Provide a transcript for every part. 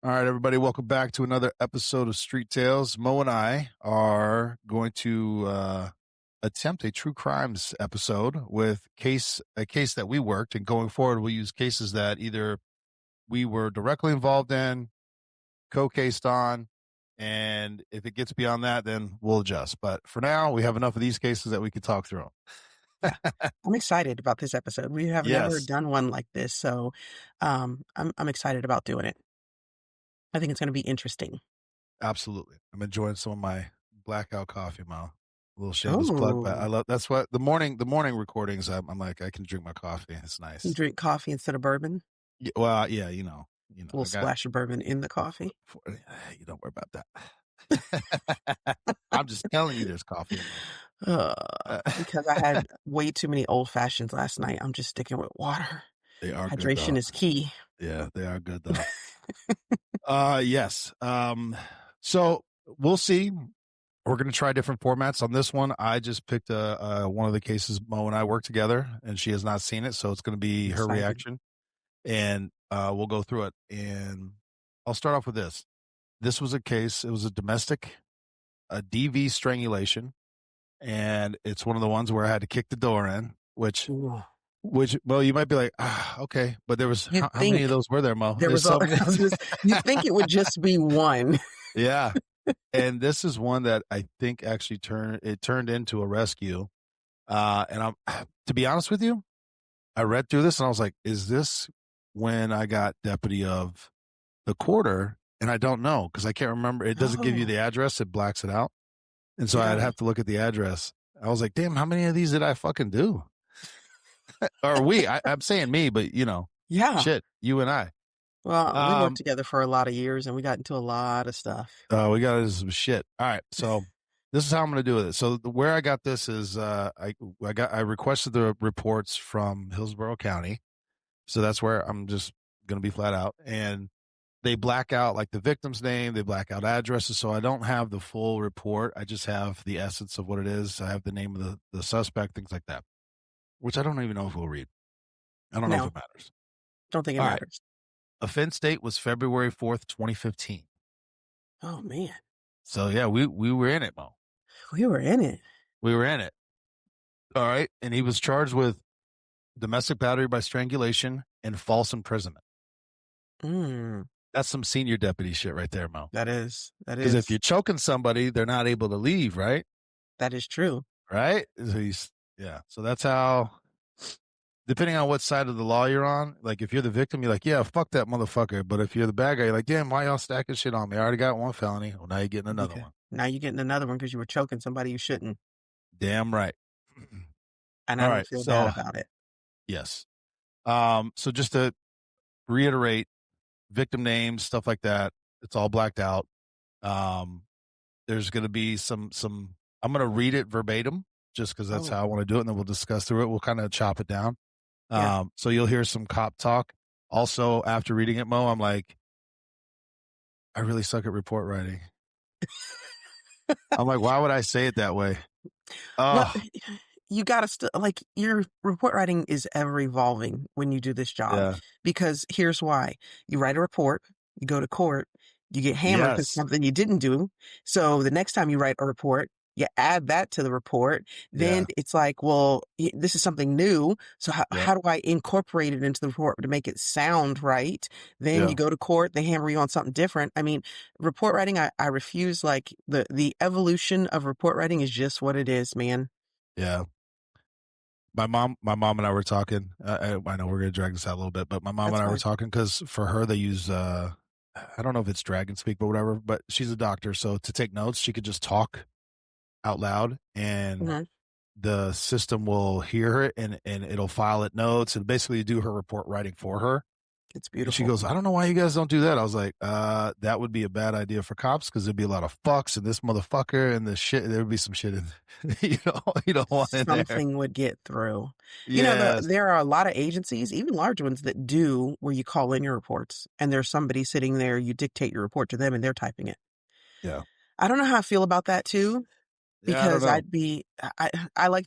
All right, everybody, welcome back to another episode of Street Tales. Mo and I are going to attempt a true crimes episode with a case that we worked, and going forward, we'll use cases that either we were directly involved in, co-cased on, and if it gets beyond that, then we'll adjust. But for now, we have enough of these cases that we could talk through. I'm excited about this episode. We have never done one like this, so I'm excited about doing it. I think it's going to be interesting. Absolutely. I'm enjoying some of my blackout coffee, Mo. A little shameless plug, but I love, that's what the morning recordings, I'm like, I can drink my coffee. It's nice. You drink coffee instead of bourbon? Yeah, well, yeah, you know. A little splash of bourbon in the coffee. You don't worry about that. I'm just telling you there's coffee. Because I had way too many old fashions last night. I'm just sticking with water. They are Hydration good, is key. Yeah, they are good though. Yes. So we'll see. We're going to try different formats on this one. I just picked one of the cases Mo and I work together, and she has not seen it, so it's going to be her reaction, and we'll go through it. And I'll start off with this. This was a case. It was a DV strangulation, and it's one of the ones where I had to kick the door in, which, well, you might be like, okay, but there was, how many of those were there, Mo? There was you think it would just be one. Yeah. And this is one that I think actually turned into a rescue. And to be honest with you, I read through this and I was like, is this when I got deputy of the quarter? And I don't know, because I can't remember. It doesn't give you the address. It blacks it out. And so I'd have to look at the address. I was like, damn, how many of these did I fucking do? Or I'm saying me, but shit, you and I. Well, we worked together for a lot of years, and we got into a lot of stuff. We got into some shit. All right, so this is how I'm going to do it. So where I got this is I requested the reports from Hillsborough County, so that's where I'm just going to be flat out. And they black out like the victim's name, they black out addresses, so I don't have the full report. I just have the essence of what it is. I have the name of the suspect, things like that, which I don't even know if we'll read. I don't know if it matters. Don't think it matters. Offense date was February 4th, 2015. Oh, man. So, yeah, we were in it, Mo. We were in it. All right. And he was charged with domestic battery by strangulation and false imprisonment. That's some senior deputy shit right there, Mo. That is. Because if you're choking somebody, they're not able to leave, right? That is true. Right? So that's how... Depending on what side of the law you're on, like if you're the victim, you're like, yeah, fuck that motherfucker. But if you're the bad guy, you're like, damn, why y'all stacking shit on me? I already got one felony. Well, now you're getting another one. Now you're getting another one because you were choking somebody you shouldn't. Damn right. And I don't feel bad about it. Yes. So just to reiterate, victim names, stuff like that, it's all blacked out. There's going to be some, I'm going to read it verbatim just because that's how I want to do it. And then we'll discuss through it. We'll kind of chop it down. So you'll hear some cop talk. Also, after reading it, Mo, I'm like, I really suck at report writing. I'm like, why would I say it that way? Well, you got to your report writing is ever evolving when you do this job, because here's why. You write a report, you go to court, you get hammered because something you didn't do. So the next time you write a report, you add that to the report. Then it's like, well, this is something new. So how do I incorporate it into the report to make it sound right? Then you go to court, they hammer you on something different. I mean, report writing, I refuse. Like the evolution of report writing is just what it is, man. Yeah. My mom and I were talking. I know we're going to drag this out a little bit, but my mom and I were talking because for her, they use, I don't know if it's dragon speak, but whatever, but she's a doctor. So to take notes, she could just talk out loud and the system will hear it and it'll file it notes and basically do her report writing for her. It's beautiful. And she goes, I don't know why you guys don't do that. I was like, that would be a bad idea for cops because there'd be a lot of fucks and this motherfucker and the shit. There would be some shit in you don't want in there. Something would get through. You know, there are a lot of agencies, even large ones, that do where you call in your reports and there's somebody sitting there, you dictate your report to them and they're typing it. Yeah. I don't know how I feel about that too. Yeah, I don't Because know. I like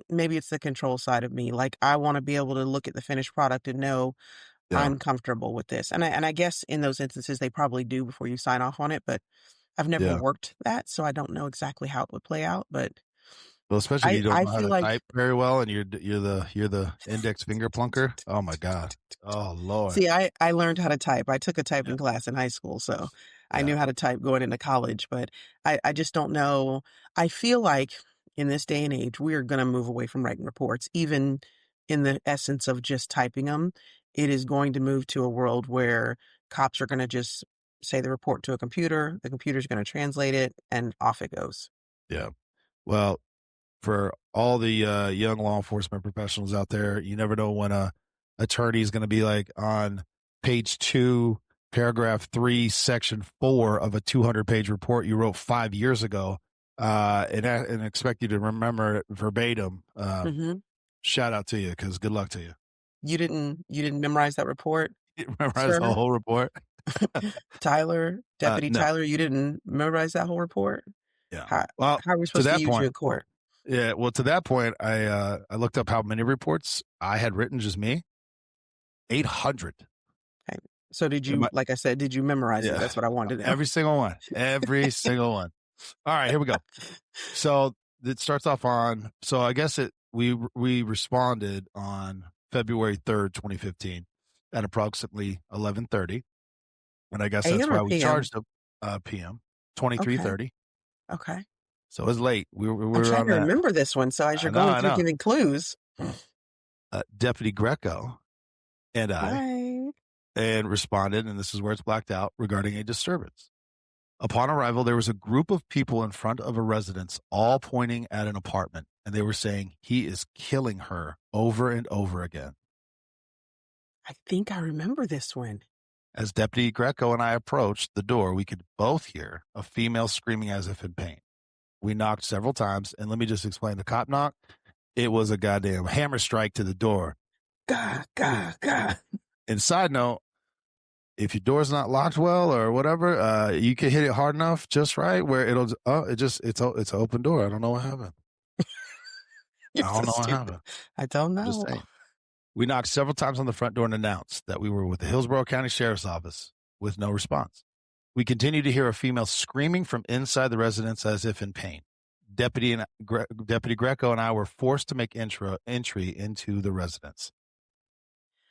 maybe it's the control side of me. Like, I wanna be able to look at the finished product and know Yeah, I'm comfortable with this. And I guess in those instances, they probably do before you sign off on it, but I've never yeah. worked that, so I don't know exactly how it would play out, but Well, especially if I you don't I know how feel to like type very well, and you're the index finger plunker. Oh my god. Oh Lord. see, I learned how to type. I took a Yeah, typing class in high school, so I yeah, knew how to type going into college, but I just don't know. I feel like in this day and age, we are gonna move away from writing reports, even in the essence of just typing them. It is going to move to a world where cops are gonna just say the report to a computer, the computer's gonna translate it, and off it goes. yeah. Well, for all the young law enforcement professionals out there, you never know when a attorney is going to be like on page 2, paragraph 3, section 4 of a 200-page report you wrote 5 years ago, and expect you to remember it verbatim. Mhm. Shout out to you, because good luck to you. You didn't memorize that report, You memorize the sir? whole report. Tyler, Deputy No, Tyler, you didn't memorize that whole report? yeah. How Well, how are we to supposed to that use you point, in court? yeah. Well, to that point, I looked up how many reports I had written, just me. 800. Okay. So did you like I said, did you memorize it? Yeah. That's what I wanted to know. Every single one. Every single one. All right, here we go. So it starts off on, so I guess we responded on February 3rd, 2015 at approximately 11:30. And I guess that's AM or why we PM? charged them PM Okay, 23:30. okay. So it was late. We I'm were trying on to that. remember this one, so as you're I know, going I through know. giving clues. Deputy Greco and I Hi. and responded, and this is where it's blacked out, regarding a disturbance. Upon arrival, there was a group of people in front of a residence, all pointing at an apartment, and they were saying, "He is killing her," over and over again. I think I remember this one. As Deputy Greco and I approached the door, we could both hear a female screaming as if in pain. We knocked several times, and let me just explain the cop knock. It was a goddamn hammer strike to the door. Gah, gah, gah. And side note, if your door's not locked well or whatever, you can hit it hard enough, just right, where it's an open door. I don't know what happened. You're I so don't know what stupid. happened. I don't I'm just know. saying. We knocked several times on the front door and announced that we were with the Hillsborough County Sheriff's Office, with no response. We continued to hear a female screaming from inside the residence as if in pain. Deputy Greco and I were forced to make entry into the residence.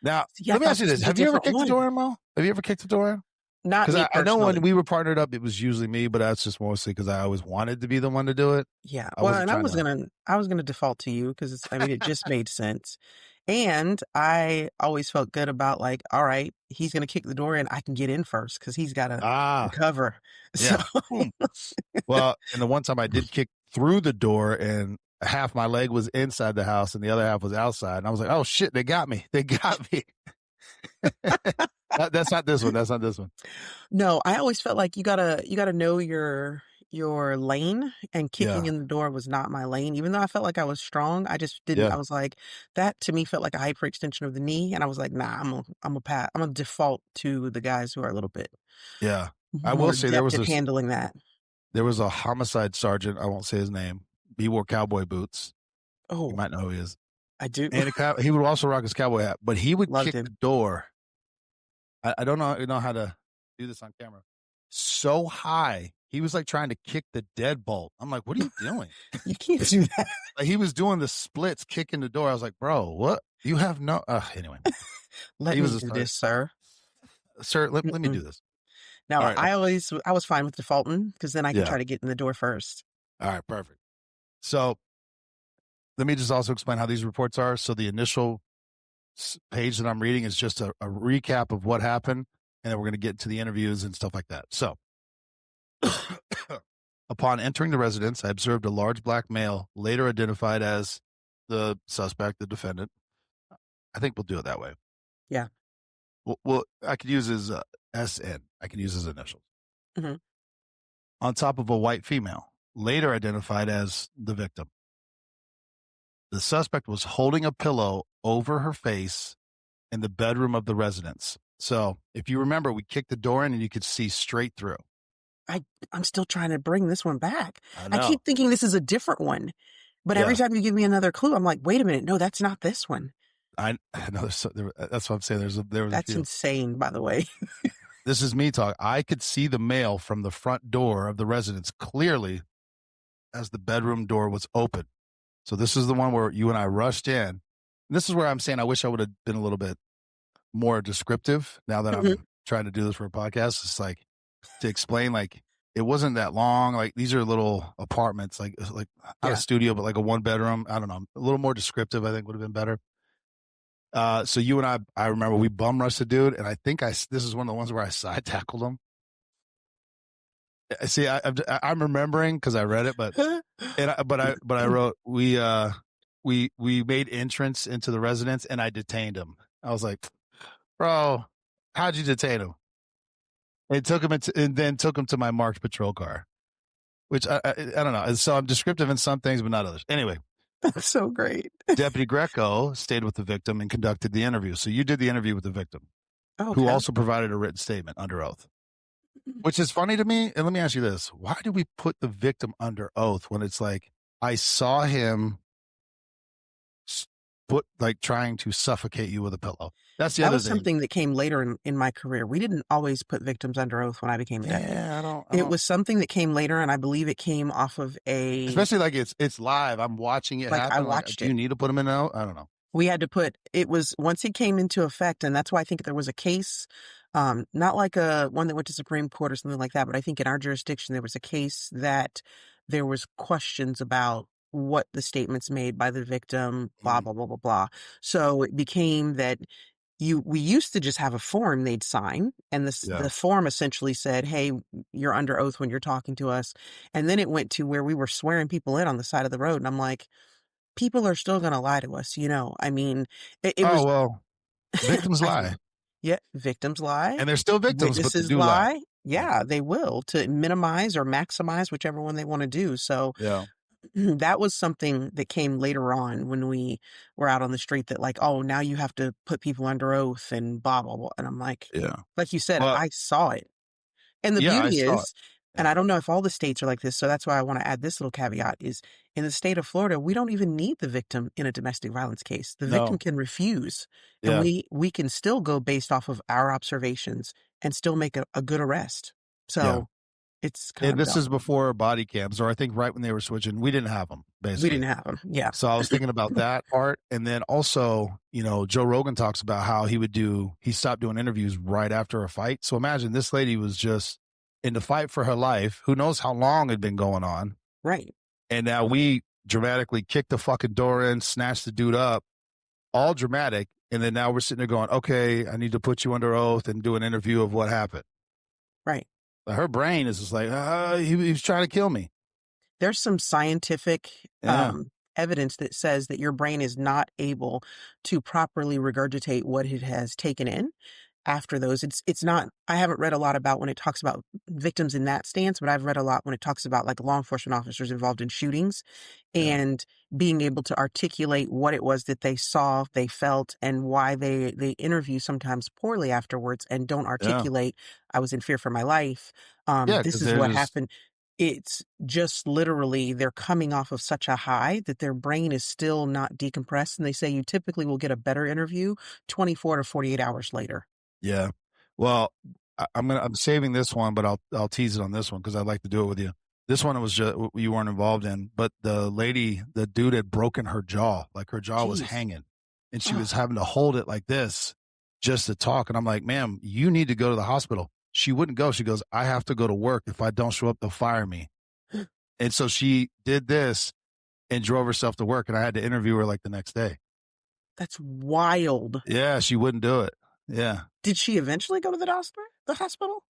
Now, See, I let me thought ask you this this. was a Have you ever different kicked the one. door in, Mo? Have you ever kicked the door in? Not Because me I know when personally. we were partnered up, it was usually me, but that's just mostly because I always wanted to be the one to do it. Yeah, I well, wasn't and I trying was to. gonna I was gonna default to you because I mean, it just made sense, and I always felt good about, like, "All right, he's gonna kick the door in, I can get in first because 'cause he's gotta Ah, recover." So yeah. Boom. Well, and the one time I did kick through the door and half my leg was inside the house and the other half was outside. And I was like, oh shit, they got me. They got me. That's not this one. That's not this one. no, I always felt like you gotta know your lane, and kicking Yeah. in the door was not my lane, even though I felt like I was strong, I just didn't I Yeah. was like that to me felt like a hyperextension of the knee, and I was like, "Nah, I'm a default to the guys who are a little bit Yeah. I will more say adept at handling that." there was a homicide sergeant. I won't say his name. He wore cowboy boots. You Oh, might know who he is. I do. And he would also rock his cowboy hat, but he would Loved kick the him. door. I don't know how to do this on camera. So high. He was like trying to kick the deadbolt. I'm like, what are you doing? You can't do that. Like he was doing the splits, kicking the door. I was like, bro, what? You have no. Anyway, "Let he was me a do sergeant. this, sir." Sir, let me Mm-mm. do this. All No, right. I was fine with defaulting because then I could Yeah. try to get in the door first. All right. Perfect. So let me just also explain how these reports are. So the initial page that I'm reading is just a recap of what happened, and then we're going to get into the interviews and stuff like that. So, upon entering the residence, I observed a large black male, later identified as the suspect, the defendant. I think we'll do it that way. Yeah. Well, I could use his SN. I can use his initials. Mhm. On top of a white female, later identified as the victim. The suspect was holding a pillow over her face in the bedroom of the residence. So if you remember, we kicked the door in and you could see straight through. I'm still trying to bring this one back. I I know. keep thinking this is a different one, but every Yeah. time you give me another clue, I'm like, wait a minute, no, that's not this one. I know. That's what I'm saying. There was a That's few. insane, by the way. This is me talking. I could see the male from the front door of the residence clearly as the bedroom door was open. So this is the one where you and I rushed in. And this is where I'm saying I wish I would have been a little bit more descriptive now that Mhm. I'm trying to do this for a podcast. It's like to explain, like, it wasn't that long. Like, these are little apartments, like not a Yeah. studio, but like a one bedroom. I don't know. A little more descriptive, I think, would have been better. So you and I remember we bum rushed the dude, and I think this is one of the ones where I side tackled him. See, I'm remembering because I read it, but I wrote we made entrance into the residence, and I detained him. I was like, bro, how'd you detain him? And then took him to my marked patrol car, which I don't know. So I'm descriptive in some things, but not others. Anyway, That's so great. Deputy Greco stayed with the victim and conducted the interview. So you did the interview with the victim, who Okay. also provided a written statement under oath. Which is funny to me. And let me ask you this. Why do we put the victim under oath when it's like, I saw him trying to suffocate you with a pillow? That's the That other was thing. something that came later in my career. We didn't always put victims under oath when I became a deputy. Yeah, I don't. It was something that came later, and I believe it came off of Especially like it's live. I'm watching it like I happen. Like, watched do you it. need to put him in out? I don't know. We had to put it was once it came into effect, and that's why I think there was a case, not like a one that went to Supreme Court or something like that, but I think in our jurisdiction there was a case that there was questions about what the statements made by the victim, blah blah blah blah blah. So it became that we used to just have a form they'd sign, and Yeah. the form essentially said, "Hey, you're under oath when you're talking to us," and then it went to where we were swearing people in on the side of the road, and I'm like, people are still gonna lie to us, you know? I mean, it Oh was well, victims I lie, yeah, victims lie, and they're still victims, but they witnesses do lie. lie. Yeah. Yeah, they will to minimize or maximize whichever one they wanna do, so Yeah. that was something that came later on when we were out on the street that like, "Oh, now you have to put people under oath and blah, blah, blah," and I'm Yeah. like you said, Well, I saw it. And the yeah, I beauty saw it. is, and Yeah. I don't know if all the states are like this, so that's why I wanna add this little caveat, is in the state of Florida, we don't even need the victim in a domestic violence case. The victim No. can refuse, and Yeah. we can still go based off of our observations and still make a good arrest. Yeah. So, it's kind And of this dumb. is before body cams, or I think right when they were switching, we didn't have them We basically. didn't have them. Yeah. So I was thinking about that part. And then also, Joe Rogan talks about how he stopped doing interviews right after a fight. So imagine this lady was just in the fight for her life. Who knows how long it had been going on. Right. And now we dramatically kicked the fucking door in, snatched the dude up, all dramatic. And then now we're sitting there going, okay, I need to put you under oath and do an interview of what happened. Right. But her brain is just like, he was trying to kill me. There's some scientific Yeah. evidence that says that your brain is not able to properly regurgitate what it has taken in after those. It's not, I haven't read a lot about when it talks about victims in that stance, but I've read a lot when it talks about like law enforcement officers involved in shootings Yeah. and being able to articulate what it was that they saw, they felt, and why they interview sometimes poorly afterwards and don't Yeah. articulate, I was in fear for my life. Yeah. This Because is they're what just, happened. It's just literally they're coming off of such a high that their brain is still not decompressed. And they say you typically will get a better interview 24 to 48 hours later. yeah. Well, I'm saving this one, but I'll tease it on this one because I'd like to do it with you. This one was just you weren't involved in, but the dude had broken her jaw, like her jaw was Jeez. hanging, and she Ugh, was having to hold it like this just to talk. And I'm like, ma'am, you need to go to the hospital. She wouldn't go. She goes, I have to go to work. If I don't show up, they'll fire me. And so she did this and drove herself to work, and I had to interview her like the next day. that's wild. Yeah, she wouldn't do it. Yeah, Did she eventually go to the doctor? The hospital?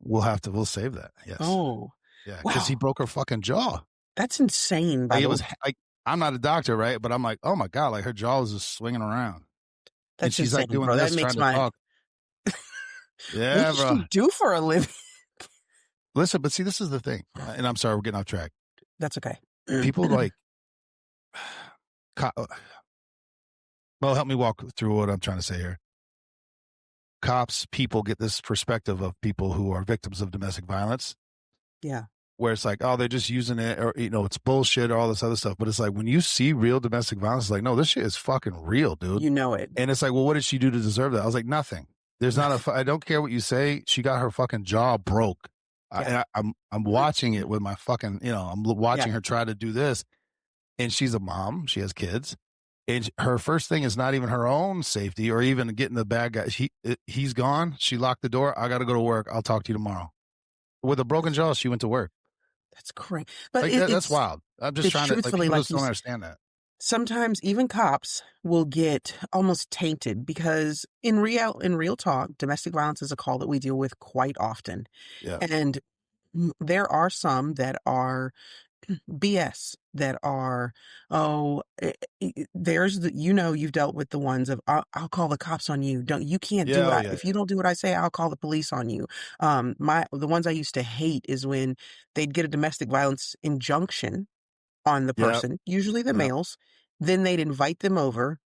we'll save that. Yes. Oh, Yeah, because he wow. broke her fucking jaw. That's insane, by Like, it the way. was like, I'm not a doctor, right? But I'm like, oh my God, like her jaw was just swinging around. And That's she's like insane, doing bro. That this, makes trying to my talk. what Yeah, does bro. she do for a living? Listen, but see, this is the thing. And I'm sorry, we're getting off track. That's okay. People like, Mo, help me walk through what I'm trying to say here. cops, people get this perspective of people who are victims of domestic violence. Yeah. Where it's like, oh, they're just using it, or, it's bullshit, or all this other stuff. But it's like, when you see real domestic violence, it's like, no, this shit is fucking real, dude. You know it. And it's like, well, what did she do to deserve that? I was like, nothing. There's not I don't care what you say. She got her fucking jaw broke. Yeah. I'm watching it with my fucking, I'm watching her try to do this. And she's a mom. She has kids. And her first thing is not even her own safety or even getting the bad guy. He's gone. She locked the door. I got to go to work. I'll talk to you tomorrow. With a broken jaw, she went to work. That's crazy. But like, that's wild. I'm just trying to, like, people just don't understand that. Sometimes even cops will get almost tainted because in real talk, domestic violence is a call that we deal with quite often. Yeah. And there are some that are BS, that are, there's you've dealt with the ones of, I'll call the cops on you. You can't do it. If you don't do what I say, I'll call the police on you. The ones I used to hate is when they'd get a domestic violence injunction on the person, usually the males, then they'd invite them over.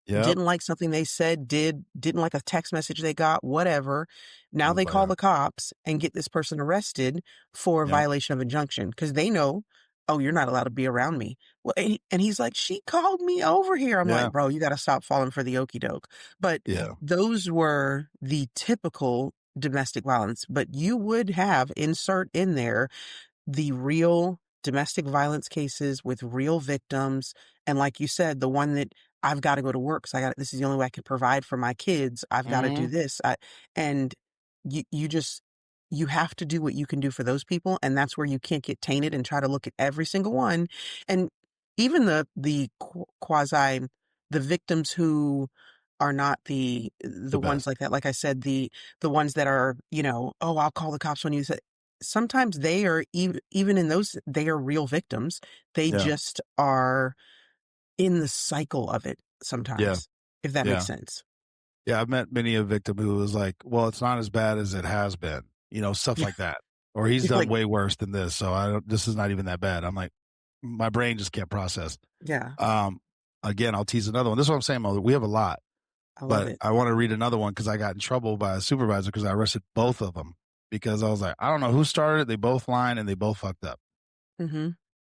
Didn't like something they said, didn't like a text message they got, whatever. Now they call the cops and get this person arrested for violation of injunction because they know, oh, you're not allowed to be around me. Well, and he's like, she called me over here. I'm like, bro, you got to stop falling for the okie doke. But those were the typical domestic violence. But you would have insert in there the real domestic violence cases with real victims. And like you said, the one that I've got to go to work because this is the only way I can provide for my kids. I've got to do this. And you have to do what you can do for those people. And that's where you can't get tainted and try to look at every single one. And even the victims who are not the ones like that. Like I said, the ones that are, oh, I'll call the cops on you. Sometimes they are even in those, they are real victims. They just are in the cycle of it sometimes, if that makes sense. Yeah, I've met many a victim who was like, well, it's not as bad as it has been, stuff like that. Or he's done way worse than this, so this is not even that bad. I'm like, my brain just can't process. Yeah. Again, I'll tease another one. This is what I'm saying, Mo. We have a lot. I love it. I want to read another one because I got in trouble by a supervisor because I arrested both of them because I was like, I don't know who started it. They both lied and they both fucked up. Mm-hmm.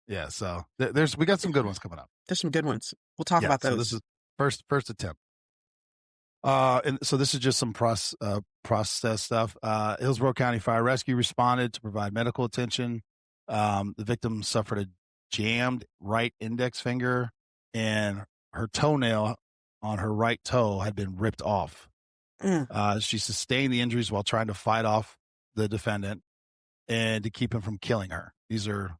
Yeah, so we got some good ones coming up. There's some good ones. We'll talk about those. So this is first attempt. And so this is just some process stuff. Hillsborough County Fire Rescue responded to provide medical attention. The victim suffered a jammed right index finger, and her toenail on her right toe had been ripped off. She sustained the injuries while trying to fight off the defendant and to keep him from killing her. These are,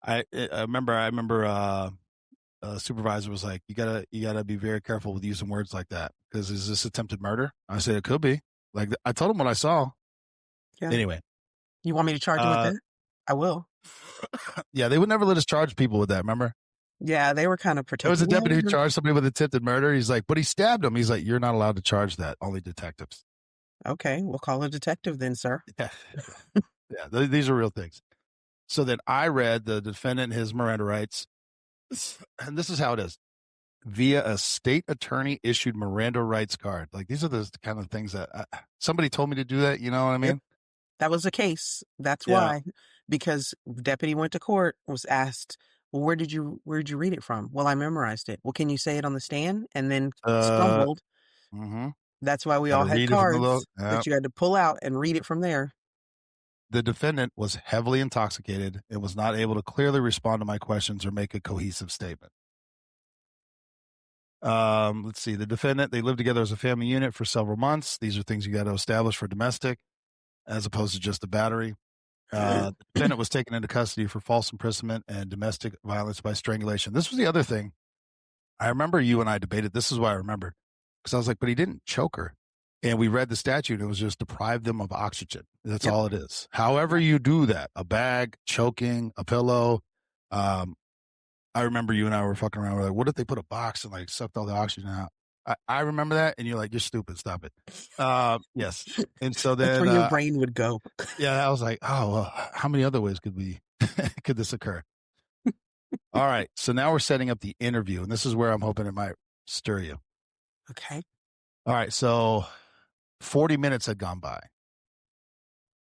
I remember supervisor was like, you gotta be very careful with using words like that because is this attempted murder? I said it could be. Like, I told him what I saw. Yeah. Anyway, you want me to charge him with that? I will. Yeah, they would never let us charge people with that. Remember? Yeah, they were kind of protective. There was a deputy who charged somebody with attempted murder. He's like, but he stabbed him. He's like, you're not allowed to charge that. Only detectives. Okay, we'll call a detective then, sir. Yeah, these are real things. So then I read the defendant his Miranda rights. And this is how it is. Via a state attorney issued Miranda rights card. Like, these are the kind of things that somebody told me to do that. You know what I mean? Yep. That was the case. That's why, because the deputy went to court, was asked, well, where did you read it from? Well, I memorized it. Well, can you say it on the stand? And then stumbled. Mm-hmm. That's why we all had cards that you had to pull out and read it from there. The defendant was heavily intoxicated and was not able to clearly respond to my questions or make a cohesive statement. Let's see. The defendant, they lived together as a family unit for several months. These are things you got to establish for domestic as opposed to just a battery. The defendant was taken into custody for false imprisonment and domestic violence by strangulation. This was the other thing. I remember you and I debated. This is why I remembered. Because I was like, but he didn't choke her. And we read the statute. It was just deprive them of oxygen. That's all it is. However you do that, a bag, choking, a pillow. I remember you and I were fucking around. We're like, what if they put a box and like sucked all the oxygen out? I remember that. And you're like, you're stupid. Stop it. Yes. And so then. That's where your brain would go. Yeah. I was like, oh, well, how many other ways could this occur? All right. So now we're setting up the interview. And this is where I'm hoping it might stir you. Okay. All right. So 40 minutes had gone by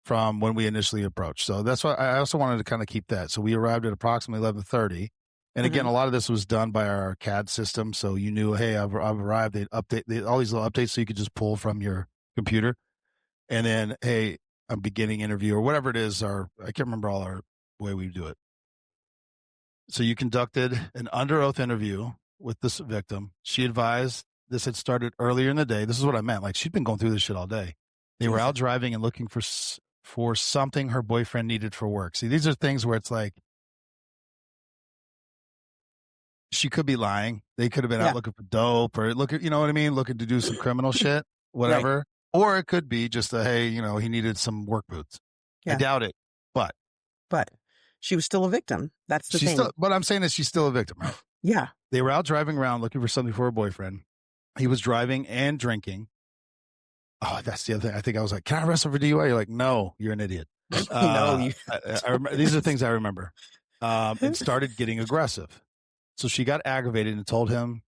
from when we initially approached. So that's why I also wanted to kind of keep that. So we arrived at approximately 11:30. And again, a lot of this was done by our CAD system. So you knew, hey, I've arrived. They'd update all these little updates so you could just pull from your computer. And then, hey, I'm beginning interview or whatever it is. I can't remember all our way we do it. So you conducted an under oath interview with this victim. She advised this had started earlier in the day. This is what I meant. Like, she'd been going through this shit all day. They were out driving and looking for something her boyfriend needed for work. See, these are things where it's like, she could be lying. They could have been out looking for dope or you know what I mean? Looking to do some criminal shit, whatever. Right. Or it could be just hey, he needed some work boots. Yeah. I doubt it, but she was still a victim. That's the thing. What I'm saying is she's still a victim, right? Yeah. They were out driving around looking for something for her boyfriend. He was driving and drinking. Oh, that's the other thing. I think I was like, can I arrest him for DUI? You're like, no, you're an idiot. No. I remember, these are things I remember. And started getting aggressive. So she got aggravated and told him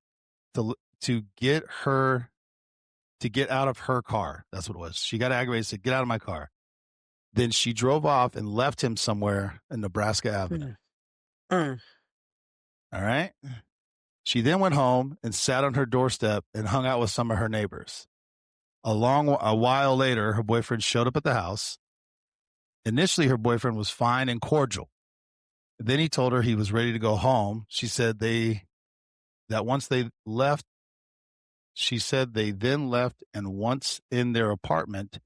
to get out of her car. That's what it was. She got aggravated, said, get out of my car. Then she drove off and left him somewhere in Nebraska Avenue. All right. She then went home and sat on her doorstep and hung out with some of her neighbors. A while later, her boyfriend showed up at the house. Initially, her boyfriend was fine and cordial. Then he told her he was ready to go home. She said that once they left, they then left, and once in their apartment,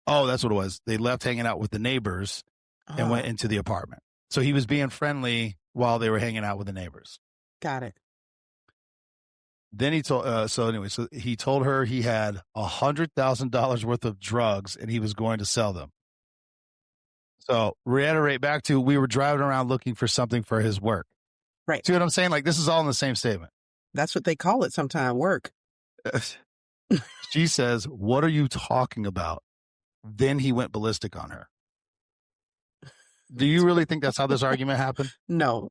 that's what it was. They left hanging out with the neighbors and went into the apartment. So he was being friendly while they were hanging out with the neighbors. Got it. Then he told, so he told her he had $100,000 worth of drugs and he was going to sell them. So reiterate back to, we were driving around looking for something for his work. Right. See what I'm saying? Like, this is all in the same statement. That's what they call it sometimes, work. She says, what are you talking about? Then he went ballistic on her. Do you really think that's how this argument happened? No.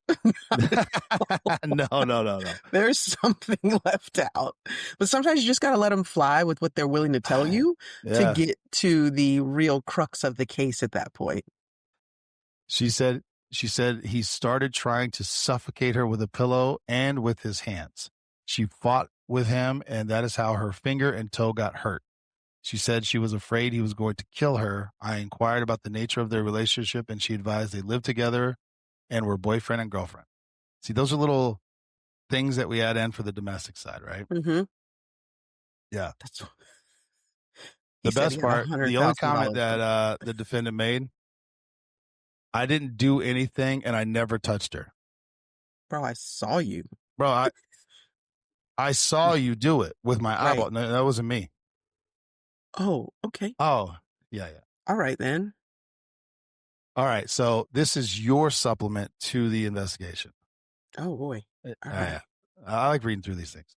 No. There's something left out. But sometimes you just got to let them fly with what they're willing to tell you to get to the real crux of the case at that point. She said he started trying to suffocate her with a pillow and with his hands. She fought with him, and that is how her finger and toe got hurt. She said she was afraid he was going to kill her. I inquired about the nature of their relationship, and she advised they lived together and were boyfriend and girlfriend. See, those are little things that we add in for the domestic side, right? Mm-hmm. Yeah. The best part, the only comment that the defendant made, I didn't do anything and I never touched her. Bro, I saw you. Bro, I saw you do it with my eyeball. No, that wasn't me. Oh, okay. Oh, yeah. All right, then. All right. So this is your supplement to the investigation. Oh, boy. All right. I like reading through these things.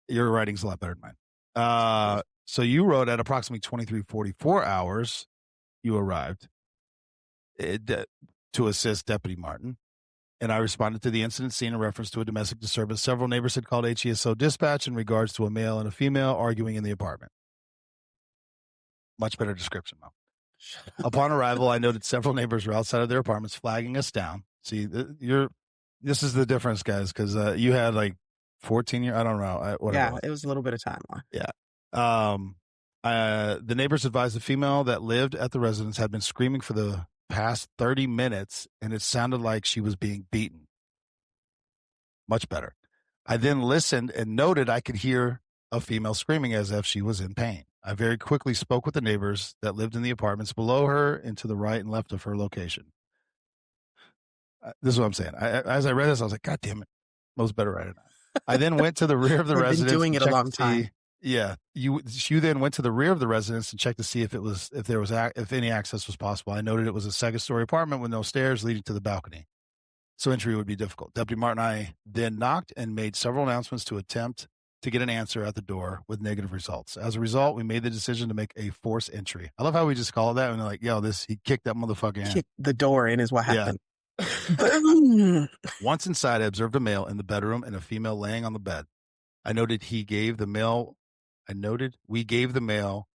Your writing's a lot better than mine. So you wrote at approximately 23:44 hours, you arrived to assist Deputy Martin. And I responded to the incident scene in reference to a domestic disturbance. Several neighbors had called HESO dispatch in regards to a male and a female arguing in the apartment. Much better description, Mo. Upon arrival, I noted several neighbors were outside of their apartments flagging us down. See, this is the difference, guys, because you had like 14 years, I don't know. Yeah, it was a little bit of time. Yeah. The neighbors advised the female that lived at the residence had been screaming for the past 30 minutes, and it sounded like she was being beaten. Much better. I then listened and noted I could hear a female screaming as if she was in pain. I very quickly spoke with the neighbors that lived in the apartments below her and to the right and left of her location. This is what I'm saying. As I read this, I was like, God damn it. Most better write it. I then went to the rear of the residence. Been doing it a long time. Yeah. You then went to the rear of the residence and checked to see if any access was possible. I noted it was a second-story apartment with no stairs leading to the balcony, so entry would be difficult. Deputy Martin and I then knocked and made several announcements to attempt to get an answer at the door with negative results. As a result, we made the decision to make a forced entry. I love how we just call it that. And they're like, yo, he kicked that motherfucker in. Kicked the door in is what happened. Yeah. Once inside, I observed a male in the bedroom and a female laying on the bed. I noted he gave the male I noted we gave the male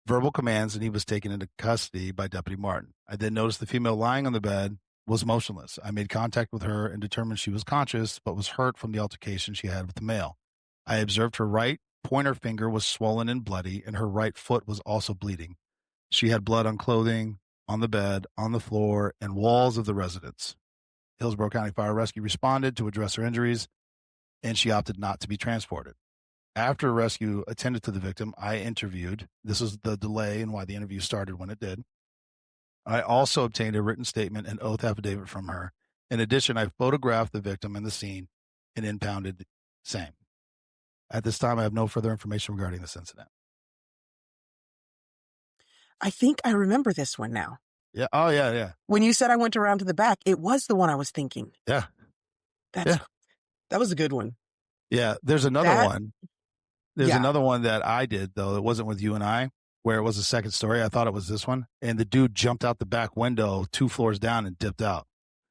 verbal commands and he was taken into custody by Deputy Martin. I then noticed the female lying on the bed was motionless. I made contact with her and determined she was conscious but was hurt from the altercation she had with the male. I observed her right pointer finger was swollen and bloody, and her right foot was also bleeding. She had blood on clothing, on the bed, on the floor, and walls of the residence. Hillsborough County Fire Rescue responded to address her injuries, and she opted not to be transported. After rescue attended to the victim, I interviewed. This is the delay and why the interview started when it did. I also obtained a written statement and oath affidavit from her. In addition, I photographed the victim and the scene and impounded the same. At this time, I have no further information regarding this incident. I think I remember this one now. Yeah. Oh, yeah, yeah. When you said I went around to the back, it was the one I was thinking. Yeah. That was a good one. Yeah. There's another one. There's another one that I did, though. It wasn't with you and I, where it was a second story. I thought it was this one. And the dude jumped out the back window 2 floors down and dipped out.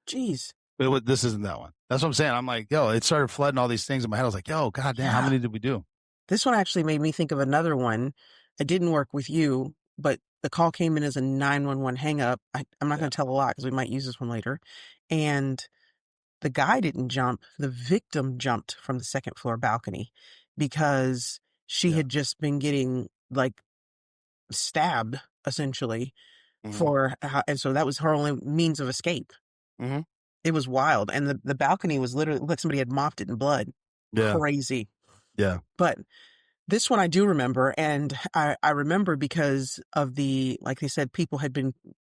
Jeez. But this isn't that one. That's what I'm saying. I'm like, yo, it started flooding all these things in my head. I was like, yo, goddamn, how many did we do? This one actually made me think of another one. It didn't work with you, but the call came in as a 911 hang up. I'm not going to tell a lot because we might use this one later. And the guy didn't jump. The victim jumped from the second floor balcony because she had just been getting like stabbed essentially and so that was her only means of escape. Mm-hmm. It was wild. And the balcony was literally like somebody had mopped it in blood. Yeah. Crazy. Yeah. But this one I do remember. And I remember because of like they said,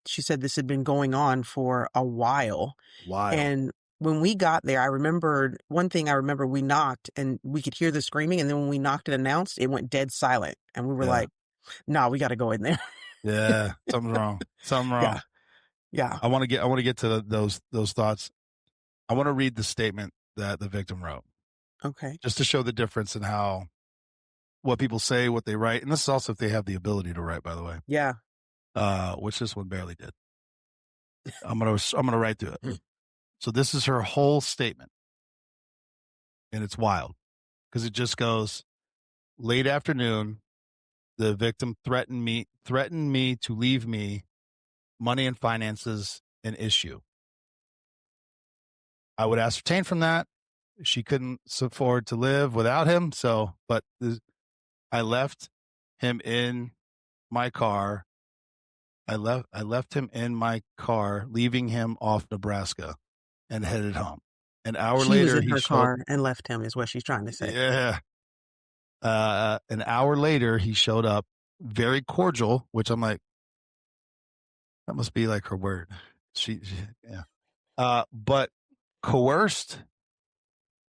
she said this had been going on for a while. And when we got there, I remember we knocked and we could hear the screaming. And then when we knocked and announced, it went dead silent. And we were like, nah, we got to go in there. Yeah. Something's wrong. Something wrong. Yeah. I want to get to those thoughts. I want to read the statement that the victim wrote. Okay. Just to show the difference in what people say, what they write. And this is also if they have the ability to write, by the way. Yeah. Which this one barely did. I'm gonna write through it. So this is her whole statement. And it's wild. Because it just goes, late afternoon, the victim threatened me to leave me money and finances an issue. I would ascertain from that she couldn't afford to live without him. But I left him in my car. I left him in my car, leaving him off Nebraska, and headed home. An hour later, was in her car and left him, is what she's trying to say. Yeah. An hour later, he showed up, very cordial, which I'm like, that must be like her word. But coerced,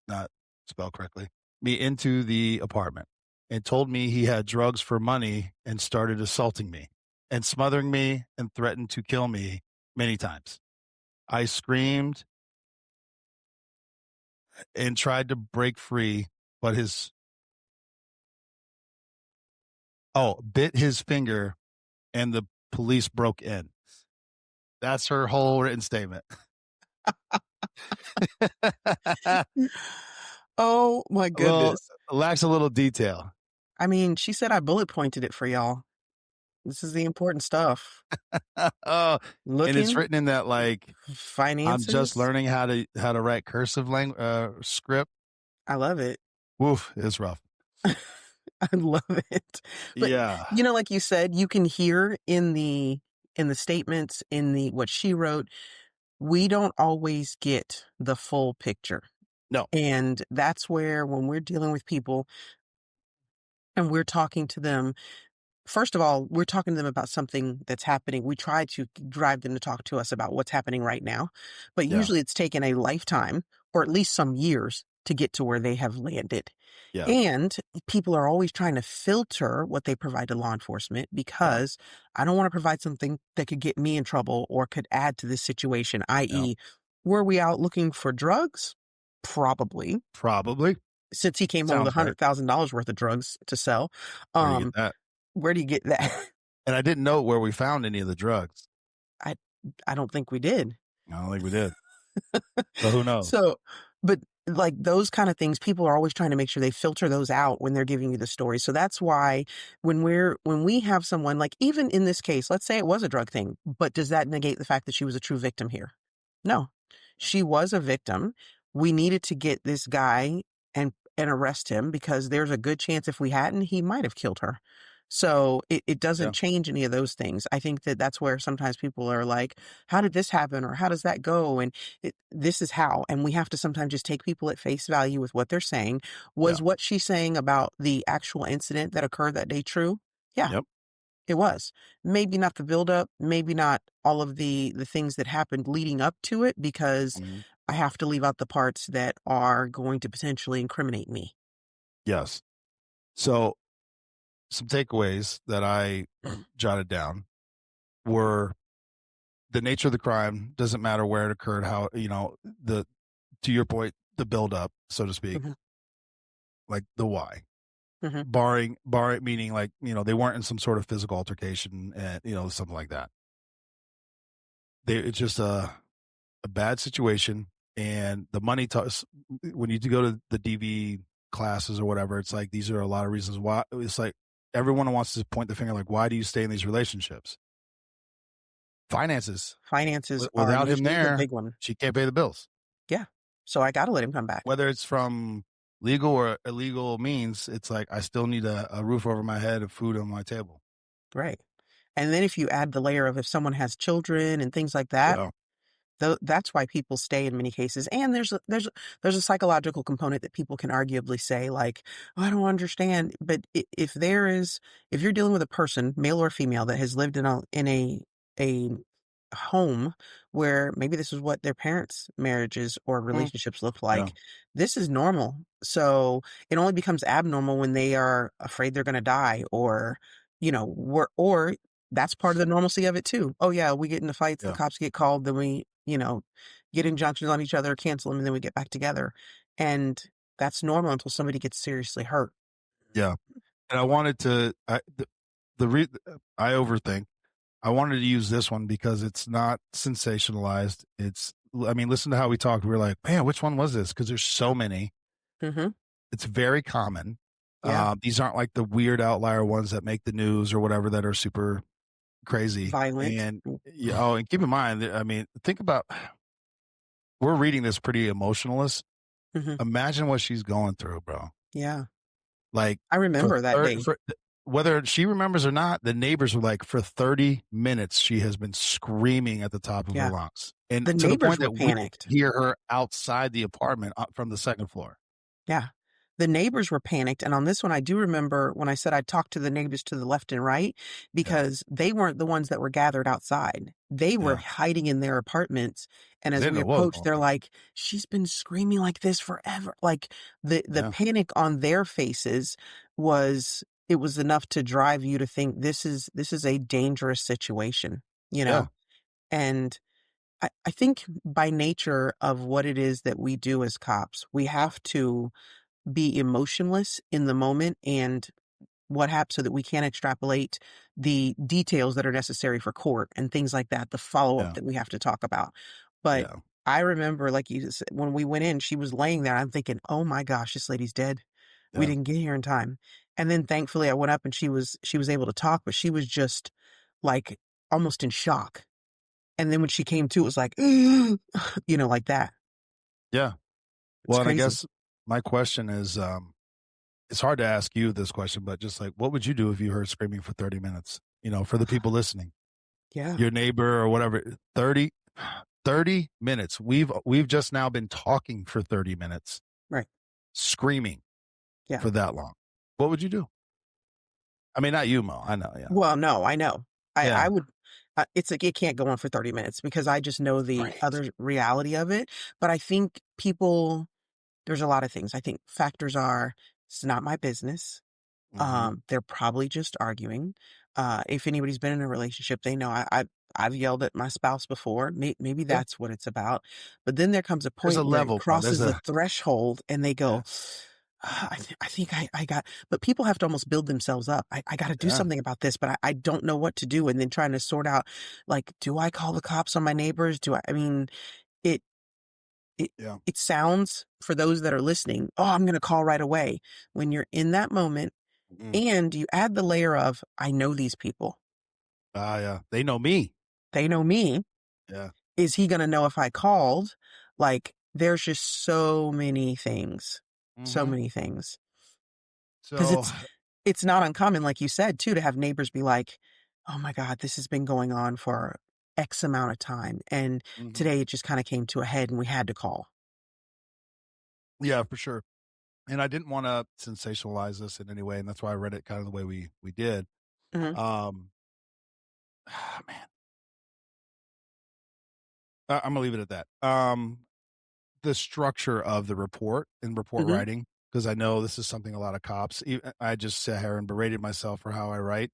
not spelled correctly, me into the apartment and told me he had drugs for money and started assaulting me and smothering me and threatened to kill me many times. I screamed and tried to break free, but bit his finger and the police broke in. That's her whole written statement. Oh my goodness. Well, lacks a little detail. I mean, she said I bullet pointed it for y'all. This is the important stuff. And it's written in that like finances. I'm just learning how to write cursive script. I love it. Woof, it's rough. I love it. But, like you said, you can hear in the statements, what she wrote, we don't always get the full picture. No. And that's where when we're dealing with people and we're talking to them, first of all, we're talking to them about something that's happening. We try to drive them to talk to us about what's happening right now. But usually it's taken a lifetime or at least some years to get to where they have landed. Yeah. And people are always trying to filter what they provide to law enforcement because I don't want to provide something that could get me in trouble or could add to this situation, i.e., were we out looking for drugs? Probably. Since he came home with $100,000 worth of drugs to sell. Where do you get that? And I didn't know where we found any of the drugs. I don't think we did. I don't think we did. So who knows? But like those kind of things, people are always trying to make sure they filter those out when they're giving you the story. So that's why when we have someone, like even in this case, let's say it was a drug thing, but does that negate the fact that she was a true victim here? No, she was a victim. We needed to get this guy and arrest him, because there's a good chance if we hadn't, he might have killed her. So it Yeah. doesn't change any of those things. I think that that's where sometimes people are like, how did this happen? Or how does that go? And this is how. And we have to sometimes just take people at face value with what they're saying. Yeah. Was what she's saying about the actual incident that occurred that day true? Yeah, Yep. it was. Maybe not the buildup, maybe not all of the things that happened leading up to it, because Mhm. I have to leave out the parts that are going to potentially incriminate me. Yes. So some takeaways that I jotted down were the nature of the crime doesn't matter where it occurred, how, to your point, the build up, so to speak, Hmm. like the why. Hmm. Barring meaning like, they weren't in some sort of physical altercation and, something like that. It's just a bad situation, and the money when you go to the DV classes or whatever, it's like these are a lot of reasons why. It's like everyone wants to point the finger, like, why do you stay in these relationships? Finances. Finances are Without him usually the there, big one. she can't pay the bills. Yeah. So I got to let him come back. Whether it's from legal or illegal means, it's like I still need a roof over my head and food on my table. Right. And then if you add the layer of if someone has children and things like that, Yeah. that's why people stay in many cases. And there's a psychological component that people can arguably say, like, oh, I don't understand. But if you're dealing with a person, male or female, that has lived in a home where maybe this is what their parents' marriages or Mm. relationships looked Yeah. like, this is normal. So it only becomes abnormal when they are afraid they're going to die, or or that's part of the normalcy of it too. Oh yeah, we get into fights, the Yeah. cops get called, then we, get injunctions on each other, cancel them, and then we get back together. And that's normal until somebody gets seriously hurt. Yeah. And I wanted to, I overthink. I wanted to use this one because it's not sensationalized. Listen to how we talked. We were like, man, which one was this? Because there's so many. Mm-hmm. It's very common. Yeah. These aren't like the weird outlier ones that make the news or whatever that are super crazy. Violent. And and keep in mind, think about, we're reading this pretty emotionalist. Mm-hmm. Imagine what she's going through, bro. Yeah. Like I remember that day. whether she remembers or not, the neighbors were like, for 30 minutes, she has been screaming at the top of her Yeah. lungs. And The to the neighbors point were that we panicked. hear her outside the apartment from the second floor. Yeah. The neighbors were panicked. And on this one, I do remember when I said I talked to the neighbors to the left and right, Yeah. because they weren't the ones that were gathered outside. They were Yeah. hiding in their apartments. And They as didn't we know what was approached, going they're on. like, she's been screaming like this forever. Like the Yeah. panic on their faces it was enough to drive you to think this is a dangerous situation, you Yeah. know? And I think by nature of what it is that we do as cops, we have to be emotionless in the moment, and what happens, so that we can extrapolate the details that are necessary for court and things like that, the follow-up Yeah. that we have to talk about. But Yeah. I remember, like you said, when we went in, she was laying there. I'm thinking, oh my gosh, this lady's dead. We Yeah. didn't get here in time. And then thankfully I went up and she was able to talk, but she was just like almost in shock. And then when she came to, it was like, like that. Yeah. It's Well, and I crazy. guess my question is, it's hard to ask you this question, but just like, what would you do if you heard screaming for 30 minutes? For the people listening, Yeah. your neighbor or whatever, 30 minutes. We've just now been talking for 30 minutes, Right. screaming Yeah. for that long. What would you do? I mean, not you, Mo. I know. Yeah. Well, no, I know. I Yeah. would, it's like, it can't go on for 30 minutes, because I just know the Right. other reality of it. But I think there's a lot of things. I think factors are, it's not my business. Mm-hmm. They're probably just arguing. If anybody's been in a relationship, they know I've yelled at my spouse before. Maybe Yeah. that's what it's about. But then there comes a There's a point where it level, bro. crosses the threshold, and they Yeah. go, I think I got, but people have to almost build themselves up. I got to do Yeah. something about this, but I don't know what to do. And then trying to sort out, like, do I call the cops on my neighbors? I mean, it, It, Yeah. it sounds, for those that are listening, oh, I'm going to call right away. When you're in that moment and you add the layer of, I know these people. Yeah. They know me. They know me. Yeah. Is he going to know if I called? Like, there's just so many things. So Mm-hmm. many things. Because So, it's not uncommon, like you said, too, to have neighbors be like, oh my God, this has been going on for X amount of time. And mhm. today it just kind of came to a head and we had to call. Yeah, for sure. And I didn't want to sensationalize this in any way, and that's why I read it kind of the way we did. Hmm. Man, I'm gonna leave it at that. The structure of the report and report Hmm. writing, because I know this is something a lot of cops. I just sat here and berated myself for how I write,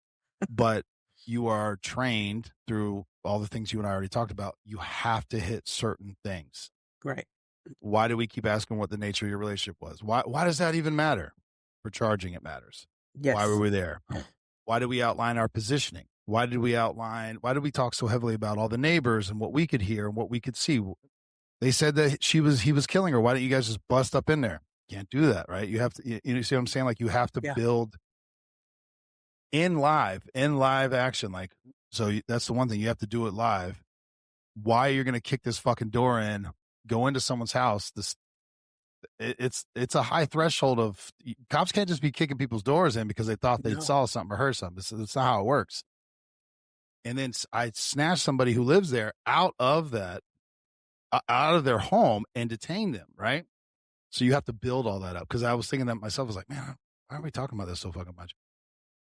but you are trained through all the things you and I already talked about. You have to hit certain things. Right. Why do we keep asking what the nature of your relationship was? Why does that even matter? For charging, it matters. Why were Yes. we there? Why did we outline our positioning? Why did we talk so heavily about all the neighbors and what we could hear and what we could see? They said that he was killing her. Why don't you guys just bust up in there? Can't do that, right? You have to, you see what I'm saying? Like, you have to Yeah. build in live action. Like, so that's the one thing, you have to do it live. Why you're going to kick this fucking door in, go into someone's house? It's a high threshold of, cops can't just be kicking people's doors in because they thought they No. saw something or heard something. It's not how it works. And then I snatch somebody who lives there out of their home and detain them, right? So you have to build all that up. Because I was thinking that myself, I was like, man, why are we talking about this so fucking much?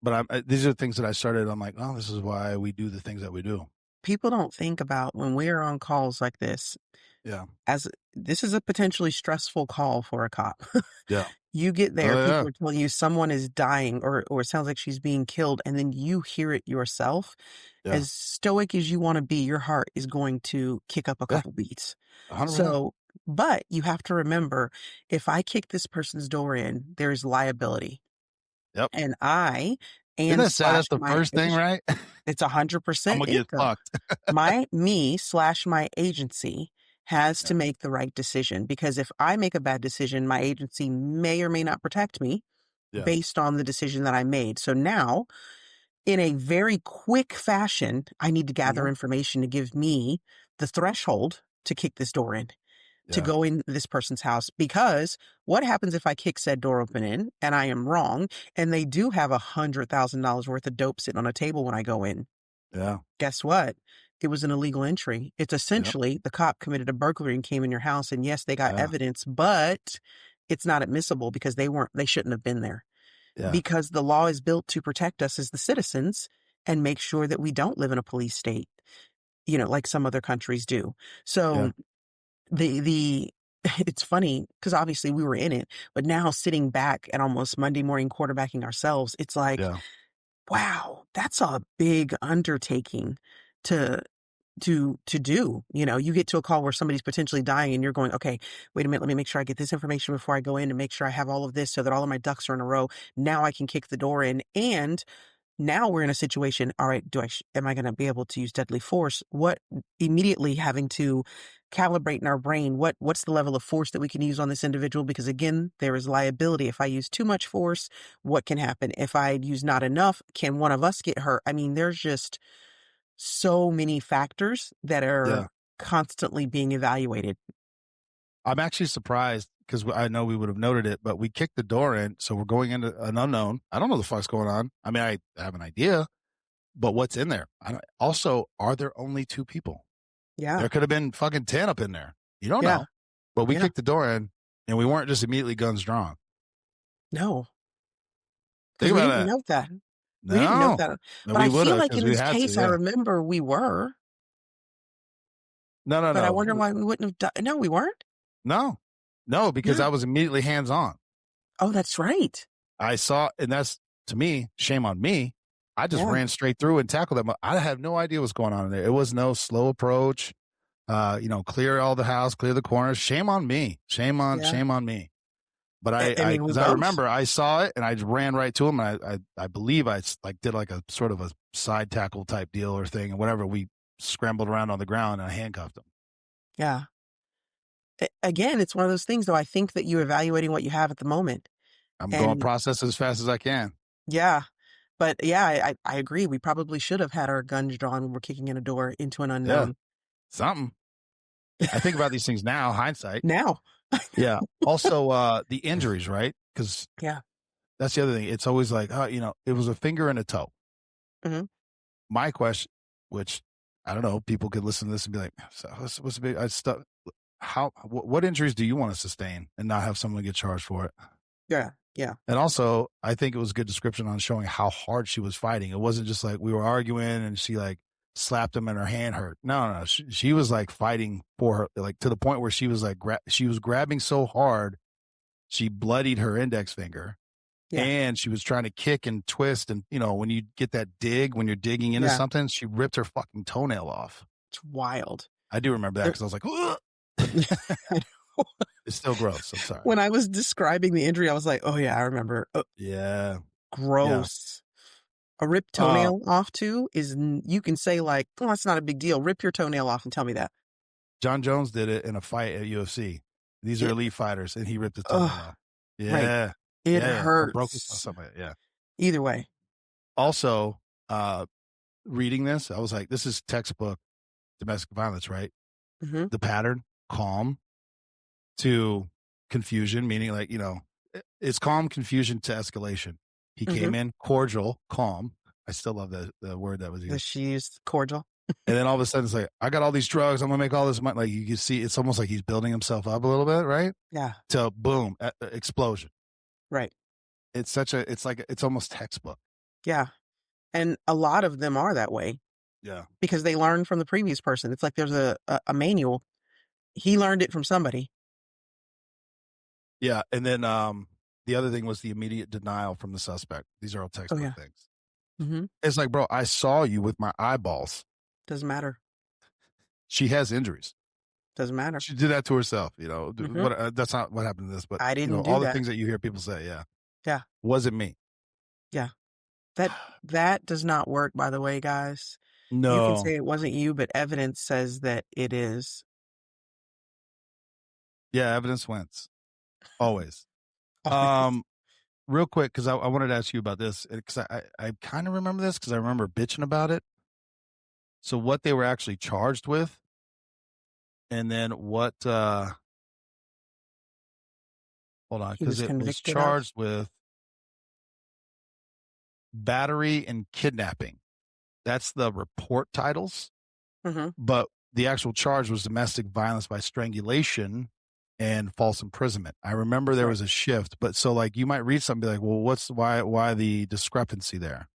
But these are the things that I started. I'm like, oh, this is why we do the things that we do. People don't think about when we're on calls like this, Yeah. as this is a potentially stressful call for a cop. Yeah. You get there, Oh, yeah. people are telling you someone is dying or it sounds like she's being killed, and then you hear it yourself. Yeah. As stoic as you want to be, your heart is going to kick up a Yeah. couple beats. 100%. So, but you have to remember, if I kick this person's door in, there is liability. Yep. And I Isn't and that sad? slash That's the my first thing, agent, right? it's I'm 100% going to it get though. fucked. Me slash my agency has Yeah. to make the right decision, because if I make a bad decision, my agency may or may not protect me Yeah. based on the decision that I made. So now, in a very quick fashion, I need to gather Mhm. information to give me the threshold to kick this door in, to Yeah. go in this person's house. Because what happens if I kick said door open in and I am wrong and they do have $100,000 worth of dope sitting on a table when I go in? Yeah. Guess what? It was an illegal entry. It's Yep. essentially the cop committed a burglary and came in your house. And yes, they got Yeah. evidence, but it's not admissible because they shouldn't have been there, Yeah. because the law is built to protect us as the citizens and make sure that we don't live in a police state, like some other countries do. Yeah. So the it's funny because obviously we were in it, but now sitting back and almost Monday morning quarterbacking ourselves, it's like, Yeah. wow, that's a big undertaking to do. You get to a call where somebody's potentially dying and you're going, okay, wait a minute, let me make sure I get this information before I go in, and make sure I have all of this so that all of my ducks are in a row. Now I can kick the door in. And now we're in a situation, all right, am I going to be able to use deadly force? What, immediately having to calibrate in our brain, what's the level of force that we can use on this individual? Because again, there is liability. If I use too much force, what can happen? If I use not enough, can one of us get hurt? I mean, there's just so many factors that Yeah. are constantly being evaluated. I'm actually surprised because I know we would have noted it, but we kicked the door in. So we're going into an unknown. I don't know the fuck's going on. I mean, I have an idea, but what's in there? Also, are there only two people? Yeah. There could have been fucking 10 up in there. You don't Yeah. know. But we Yeah. kicked the door in and we weren't just immediately guns drawn. No, Think because we about didn't that. note that. We didn't note No. that. No, But we I would feel have like because in we this had to. case, I Yeah. remember we were, No, no, but I no. wonder why we wouldn't have done. No, we weren't. No. No, because Yeah. I was immediately hands on. Oh, that's right. I saw, and that's, to me, shame on me. I just Yeah. ran straight through and tackled them. I have no idea what's going on in there. It was no slow approach. Clear all the house, clear the corners. Shame on me. Yeah. Shame on me. But I mean, we because I both. remember I saw it and I ran right to him. And I believe I like did like a sort of a side tackle type deal or thing and whatever. We scrambled around on the ground and I handcuffed him. Yeah. Again, it's one of those things, though. I think that you're evaluating what you have at the moment. I'm going And process as fast as I can. yeah, but yeah, I agree. We probably should have had our guns drawn when we're kicking in a door into an Yeah, unknown. something. I think about these things now, hindsight. Now. Yeah. Also, the injuries, right? Because Yeah. that's the other thing. It's always like, it was a finger and a toe. Mm-hmm. My question, which I don't know, people could listen to this and be like, so what's the big stuff? What injuries do you want to sustain and not have someone get charged for it? Yeah. Yeah. And also, I think it was a good description on showing how hard she was fighting. It wasn't just like we were arguing and she like slapped him and her hand hurt. No. She was like fighting for her, like to the point where she was like, she was grabbing so hard, she bloodied her index finger. Yeah. And she was trying to kick and twist. And, when you get that dig, when you're digging into something, she ripped her fucking toenail off. It's wild. I do remember that because I was like, it's still gross. I'm sorry. When I was describing the injury, I was like, oh, yeah, I remember. Yeah. Gross. Yeah. A ripped toenail off, too, you can say, like, oh, that's not a big deal. Rip your toenail off and tell me that. John Jones did it in a fight at UFC. These are elite fighters, and he ripped his toenail off. Yeah. Right. It hurts. Broke his something. Yeah. Either way. Also, reading this, I was like, this is textbook domestic violence, right? Mm-hmm. The pattern, calm to confusion, meaning like, it's calm, confusion to escalation. He came in cordial, calm. I still love the word that was used. She used cordial. And then all of a sudden it's like, I got all these drugs. I'm going to make all this money. Like you can see, it's almost like he's building himself up a little bit, right? Yeah. To boom, explosion. Right. It's it's almost textbook. Yeah. And a lot of them are that way. Yeah. Because they learned from the previous person. It's like there's a manual. He learned it from somebody. Yeah. And then the other thing was the immediate denial from the suspect. These are all textbook things. Mm-hmm. It's like, bro, I saw you with my eyeballs. Doesn't matter. She has injuries. Doesn't matter. She did that to herself, that's not what happened to this, but I didn't do all that. the things that you hear people say. Yeah. Yeah. Wasn't me. Yeah. That does not work, by the way, guys. No. You can say it wasn't you, but evidence says that it is. Yeah. Evidence wins. Always. Real quick, because I wanted to ask you about this, because I kind of remember this because I remember bitching about it. So what they were actually charged with, and then what, hold on, because it was charged with battery and kidnapping. That's the report titles. Mm-hmm. But the actual charge was domestic violence by strangulation and false imprisonment. I remember there was a shift, but so like you might read something like, well, why the discrepancy there?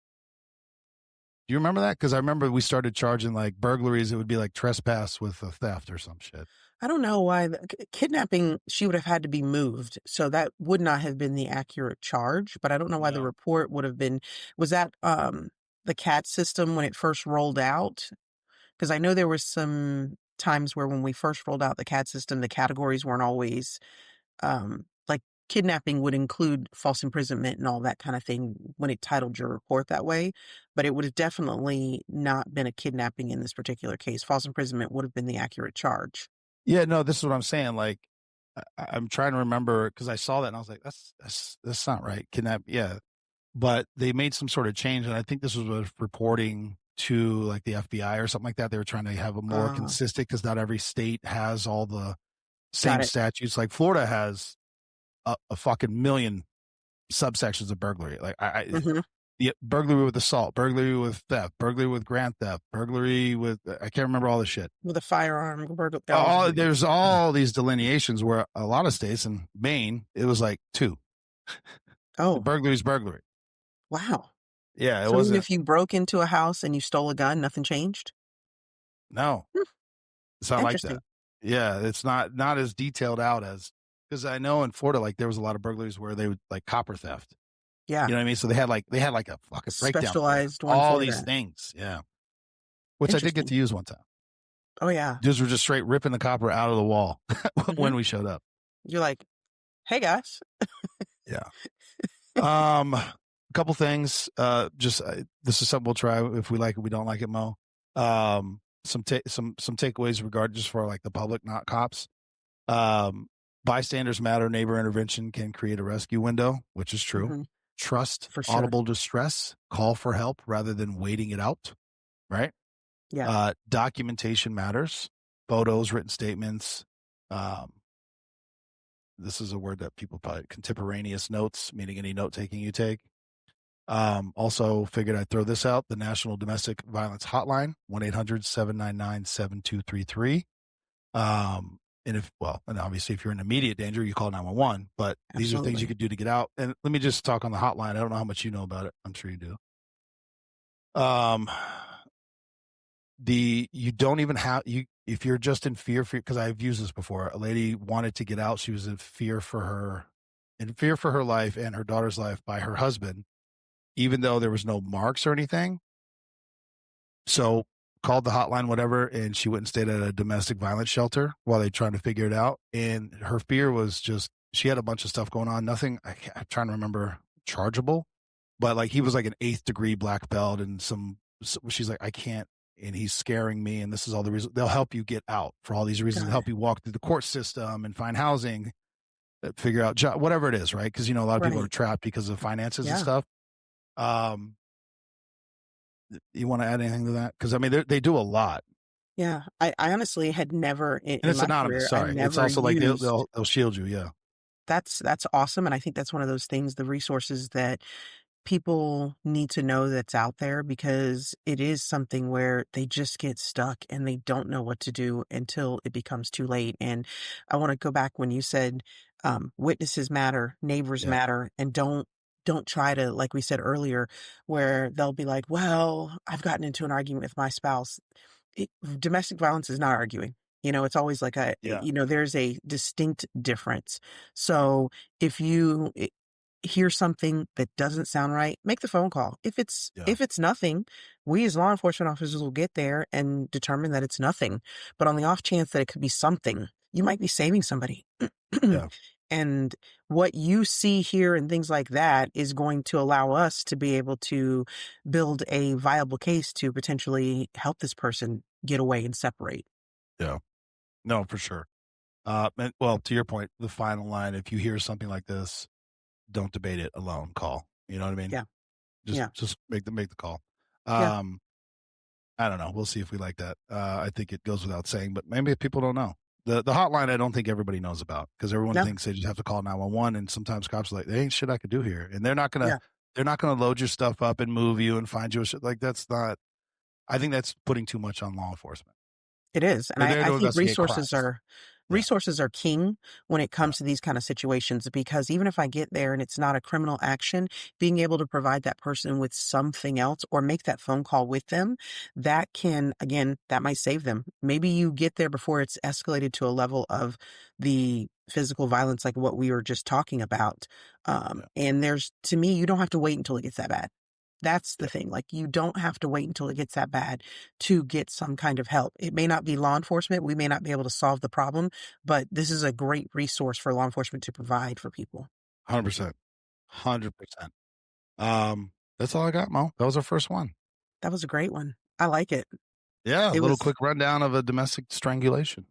Do you remember that? Because I remember we started charging like burglaries. It would be like trespass with a theft or some shit. I don't know why kidnapping, she would have had to be moved. So that would not have been the accurate charge, but I don't know why the report would have been, was that the CAT system when it first rolled out? Because I know there was some times where when we first rolled out the CAD system, the categories weren't always like kidnapping would include false imprisonment and all that kind of thing when it titled your report that way. But it would have definitely not been a kidnapping in this particular case. False imprisonment would have been the accurate charge. Yeah, no, this is what I'm saying. Like, I'm trying to remember because I saw that and I was like, that's not right. Kidnap, yeah. But they made some sort of change, and I think this was reporting to like the FBI or something like that. They were trying to have a more consistent, because not every state has all the same statutes. Like Florida has a fucking million subsections of burglary. Like the burglary with assault, burglary with theft, burglary with grand theft, burglary with, I can't remember all the shit. With a firearm. There's all these delineations where a lot of states, in Maine, it was like 2. Oh. Burglary's burglary. Wow. Yeah, it so wasn't. Even if you broke into a house and you stole a gun, nothing changed? No. It's not like that. Yeah, it's not as detailed out as, because I know in Florida, like there was a lot of burglaries where they would like copper theft. Yeah. You know what I mean? So they had like a fucking breakdown. Specialized one. All these things. Yeah. Which I did get to use one time. Oh, yeah. Dudes were just straight ripping the copper out of the wall when we showed up. You're like, hey, guys. Yeah. A couple things. This is something we'll try. If we like it, we don't like it, Mo. Some takeaways regarding just for like the public, not cops. Um, Bystanders matter. Neighbor intervention can create a rescue window, which is true. Mm-hmm. Trust For sure. audible distress. Call for help rather than waiting it out. Right. Yeah. Documentation matters. Photos, written statements. This is a word that people probably contemporaneous notes, meaning any note taking you take. Also figured I'd throw this out. The National Domestic Violence Hotline, 1-800-799-7233. And obviously if you're in immediate danger, you call 911, but these are things you could do to get out. And let me just talk on the hotline. I don't know how much you know about it. I'm sure you do. You don't even have, if you're just in fear because I've used this before, a lady wanted to get out. She was in fear for her life and her daughter's life by her husband, even though there was no marks or anything. So called the hotline, whatever, and she went and stayed at a domestic violence shelter while they trying to figure it out. And her fear was just, she had a bunch of stuff going on. Nothing, I'm trying to remember, chargeable, but like he was like an 8th degree black belt and she's like, I can't, and he's scaring me. And this is all the reason. They'll help you get out for all these reasons, help you walk through the court system and find housing, figure out whatever it is, right? Because, a lot of people are trapped because of finances and stuff. You want to add anything to that? Because I mean, they do a lot. Yeah, I honestly had never in it's my anonymous. career, Sorry, it's also like they'll shield you. Yeah, that's awesome, and I think that's one of those things, the resources that people need to know that's out there, because it is something where they just get stuck and they don't know what to do until it becomes too late. And I want to go back when you said witnesses matter, neighbors matter, and don't try to, like we said earlier, where they'll be like, well, I've gotten into an argument with my spouse. Domestic violence is not arguing. It's always like there's a distinct difference. So if you hear something that doesn't sound right, make the phone call. If it's nothing, we as law enforcement officers will get there and determine that it's nothing. But on the off chance that it could be something, you might be saving somebody. And what you see here and things like that is going to allow us to be able to build a viable case to potentially help this person get away and separate. Yeah. No, for sure. Well, to your point, the final line, if you hear something like this, don't debate it alone. Call. You know what I mean? Yeah. Just make the call. Yeah. I don't know. We'll see if we like that. I think it goes without saying, but maybe people don't know. The hotline, I don't think everybody knows about, because everyone thinks they just have to call 911, and sometimes cops are like, there ain't shit I could do here. And they're not gonna load your stuff up and move you and find you a shit. Like, that's not, I think that's putting too much on law enforcement. It is. And I think resources are king when it comes to these kind of situations, because even if I get there and it's not a criminal action, being able to provide that person with something else or make that phone call with them, that might save them. Maybe you get there before it's escalated to a level of the physical violence, like what we were just talking about. And to me, you don't have to wait until it gets that bad. That's the thing. Like, you don't have to wait until it gets that bad to get some kind of help. It may not be law enforcement. We may not be able to solve the problem, but this is a great resource for law enforcement to provide for people. 100%. 100%. That's all I got, Mo. That was our first one. That was a great one. I like it. Yeah. Quick rundown of a domestic strangulation.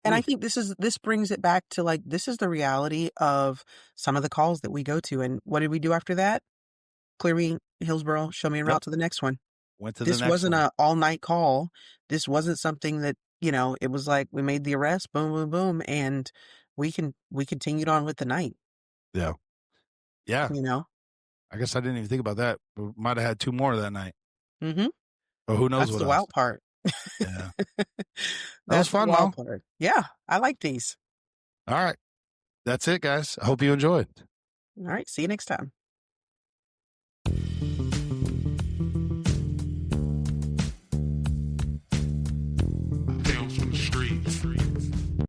And I think this brings it back to, like, this is the reality of some of the calls that we go to. And what did we do after that? Clear me, Hillsborough, show me a route to the next one. This wasn't an all-night call. This wasn't something that, it was like we made the arrest, boom, boom, boom, and we continued on with the night. Yeah. Yeah. I guess I didn't even think about that. We might have had 2 more that night. Mm-hmm. But who knows? That's the wild part. Yeah. That was fun, Mo. Yeah, I like these. All right. That's it, guys. I hope you enjoyed. All right. See you next time.